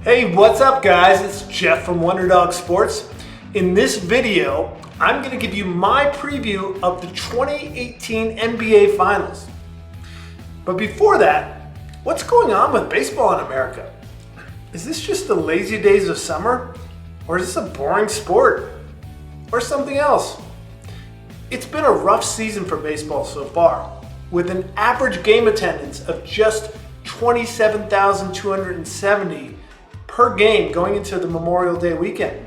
Hey, what's up guys? It's Jeff from Wunderdog Sports. In this video, I'm going to give you my preview of the 2018 NBA Finals. But before that, what's going on with baseball in America? Is this just the lazy days of summer? Or is this a boring sport? Or something else? It's been a rough season for baseball so far, with an average game attendance of just 27,270 per game going into the Memorial Day weekend.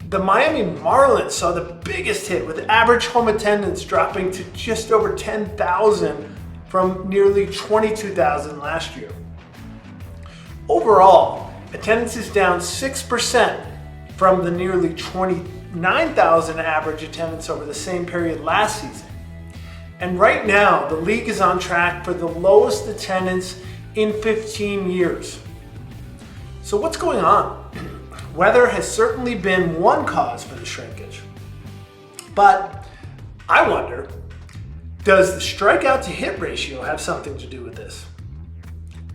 The Miami Marlins saw the biggest hit, with average home attendance dropping to just over 10,000 from nearly 22,000 last year. Overall, attendance is down 6% from the nearly 29,000 average attendance over the same period last season. And right now, the league is on track for the lowest attendance in 15 years. So what's going on? Weather has certainly been one cause for the shrinkage. But I wonder, does the strikeout to hit ratio have something to do with this?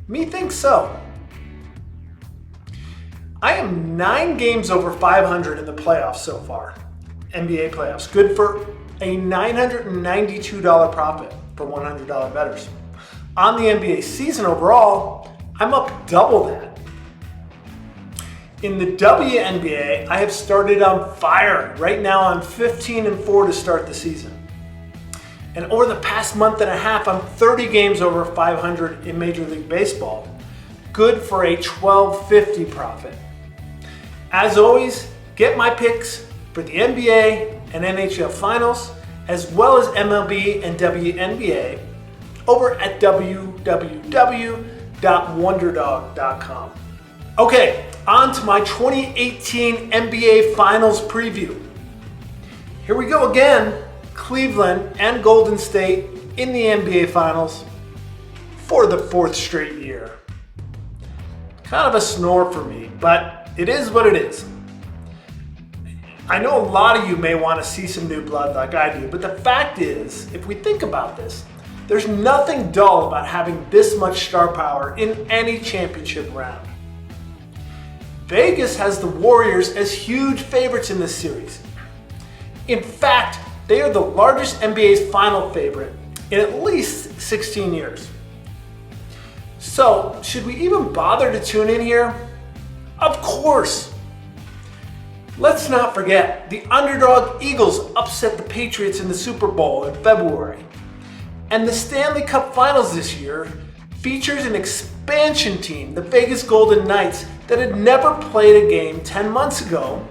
Me thinks so. I am 9 games over 500 in the playoffs so far, NBA playoffs, good for a $992 profit for $100 bettors. On the NBA season overall, I'm up double that. In the WNBA, I have started on fire. Right now, I'm 15-4 to start the season. And over the past month and a half, I'm 30 games over 500 in Major League Baseball, good for a $12.50 profit. As always, get my picks for the NBA and NHL Finals, as well as MLB and WNBA, over at www.wunderdog.com. Okay, on to my 2018 NBA Finals preview. Here we go again. Cleveland and Golden State in the NBA Finals for the 4th straight year. Kind of a snore for me, but it is what it is. I know a lot of you may want to see some new blood like I do, but the fact is, if we think about this, there's nothing dull about having this much star power in any championship round. Vegas has the Warriors as huge favorites in this series. In fact, they are the largest NBA's final favorite in at least 16 years. So, should we even bother to tune in here? Of course! Let's not forget, the underdog Eagles upset the Patriots in the Super Bowl in February. And the Stanley Cup Finals this year features an expansion team, the Vegas Golden Knights, that had never played a game 10 months ago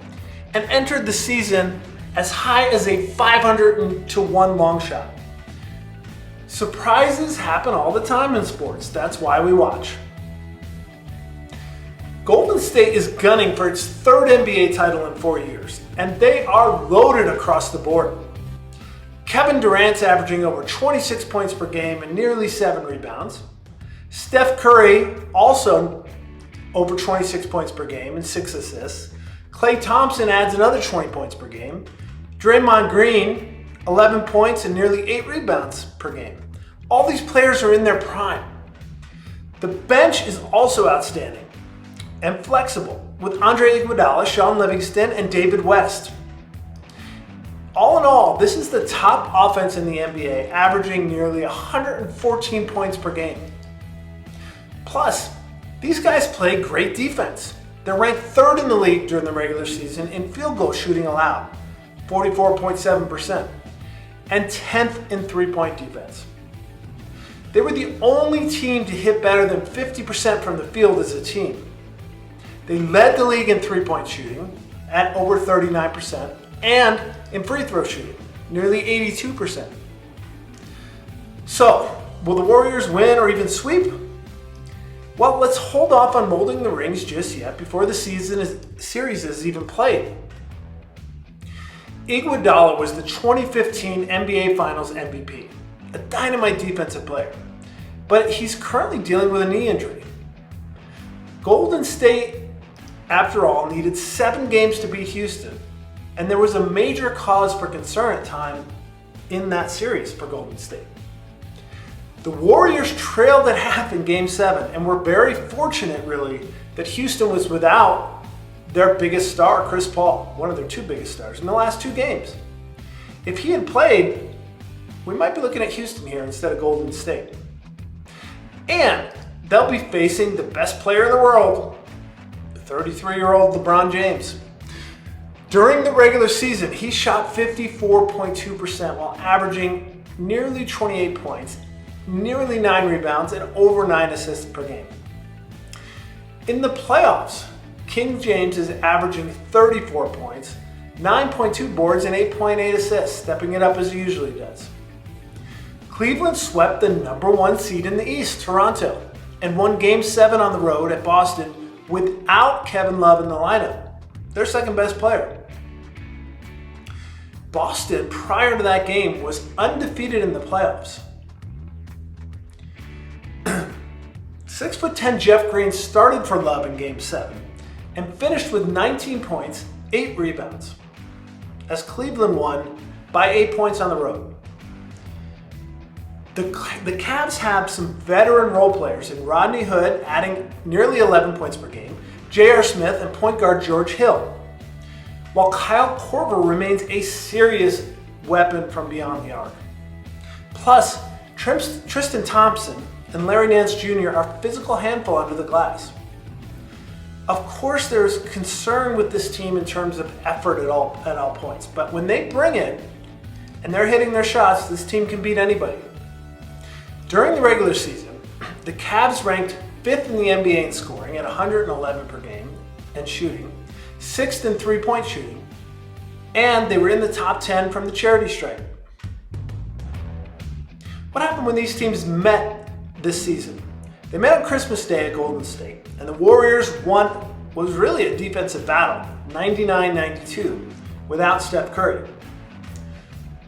and entered the season as high as a 500-1 long shot. Surprises happen all the time in sports. That's why we watch. Golden State is gunning for its 3rd NBA title in 4 years, and they are loaded across the board. Kevin Durant's averaging over 26 points per game and nearly 7 rebounds. Steph Curry also over 26 points per game and 6 assists. Klay Thompson adds another 20 points per game. Draymond Green, 11 points and nearly 8 rebounds per game. All these players are in their prime. The bench is also outstanding and flexible, with Andre Iguodala, Sean Livingston, and David West. All in all, this is the top offense in the NBA, averaging nearly 114 points per game. Plus, these guys play great defense. They're ranked 3rd in the league during the regular season in field goal shooting allowed, 44.7%, and 10th in three-point defense. They were the only team to hit better than 50% from the field as a team. They led the league in three-point shooting at over 39% and in free throw shooting, nearly 82%. So, will the Warriors win or even sweep? Well, let's hold off on molding the rings just yet before the series is even played. Iguodala was the 2015 NBA Finals MVP, a dynamite defensive player, but he's currently dealing with a knee injury. Golden State, after all, needed 7 games to beat Houston, and there was a major cause for concern at time in that series for Golden State. The Warriors trailed at half in Game 7 and were very fortunate, really, that Houston was without their biggest star, Chris Paul, one of their two biggest stars, in the last two games. If he had played, we might be looking at Houston here instead of Golden State. And they'll be facing the best player in the world, 33-year-old LeBron James. During the regular season, he shot 54.2% while averaging nearly 28 points, nearly 9 rebounds, and over 9 assists per game. In the playoffs, King James is averaging 34 points, 9.2 boards, and 8.8 assists, stepping it up as he usually does. Cleveland swept the #1 seed in the East, Toronto, and won Game 7 on the road at Boston without Kevin Love in the lineup, their second best player. Boston, prior to that game, was undefeated in the playoffs. 6'10" Jeff Green started for Love in Game 7 and finished with 19 points, 8 rebounds, as Cleveland won by 8 points on the road. The Cavs have some veteran role players in Rodney Hood, adding nearly 11 points per game, J.R. Smith, and point guard George Hill, while Kyle Korver remains a serious weapon from beyond the arc. Plus, Tristan Thompson and Larry Nance Jr. are a physical handful under the glass. Of course, there's concern with this team in terms of effort at all points, but when they bring it and they're hitting their shots, this team can beat anybody. During the regular season, the Cavs ranked 5th in the NBA in scoring at 111 per game and shooting, 6th in three-point shooting, and they were in the top 10 from the charity stripe. What happened when these teams met this season? They met on Christmas Day at Golden State, and the Warriors won what was really a defensive battle, 99-92, without Steph Curry.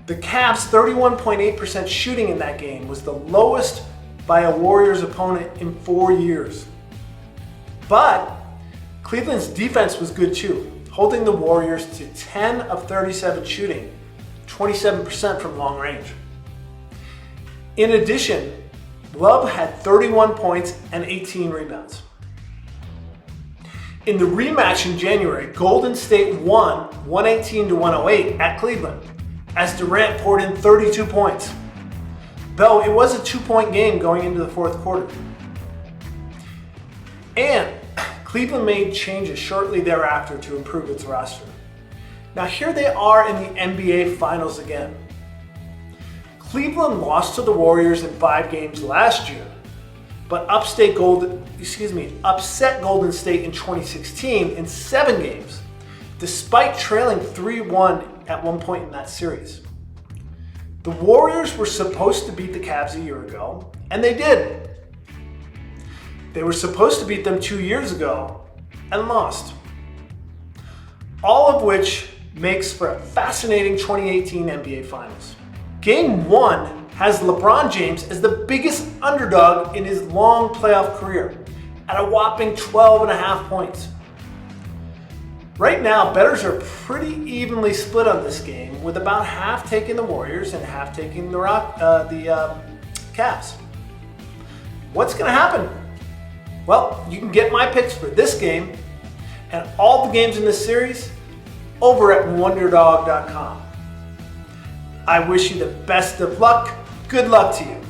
The Cavs' 31.8% shooting in that game was the lowest by a Warriors opponent in 4 years. But Cleveland's defense was good too, holding the Warriors to 10 of 37 shooting, 27% from long range. In addition, Love had 31 points and 18 rebounds. In the rematch in January, Golden State won 118-108 at Cleveland, as Durant poured in 32 points, though it was a 2-point game going into the fourth quarter. And Cleveland made changes shortly thereafter to improve its roster. Now here they are in the NBA Finals again. Cleveland lost to the Warriors in 5 games last year, but upset Golden State in 2016 in 7 games, despite trailing 3-1 at one point in that series. The Warriors were supposed to beat the Cavs a year ago, and they did. They were supposed to beat them 2 years ago and lost. All of which makes for a fascinating 2018 NBA Finals. Game 1 has LeBron James as the biggest underdog in his long playoff career at a whopping 12.5 points. Right now, bettors are pretty evenly split on this game, with about half taking the Warriors and half taking the Cavs. What's going to happen? Well, you can get my picks for this game and all the games in this series over at Wunderdog.com. I wish you the best of luck. Good luck to you.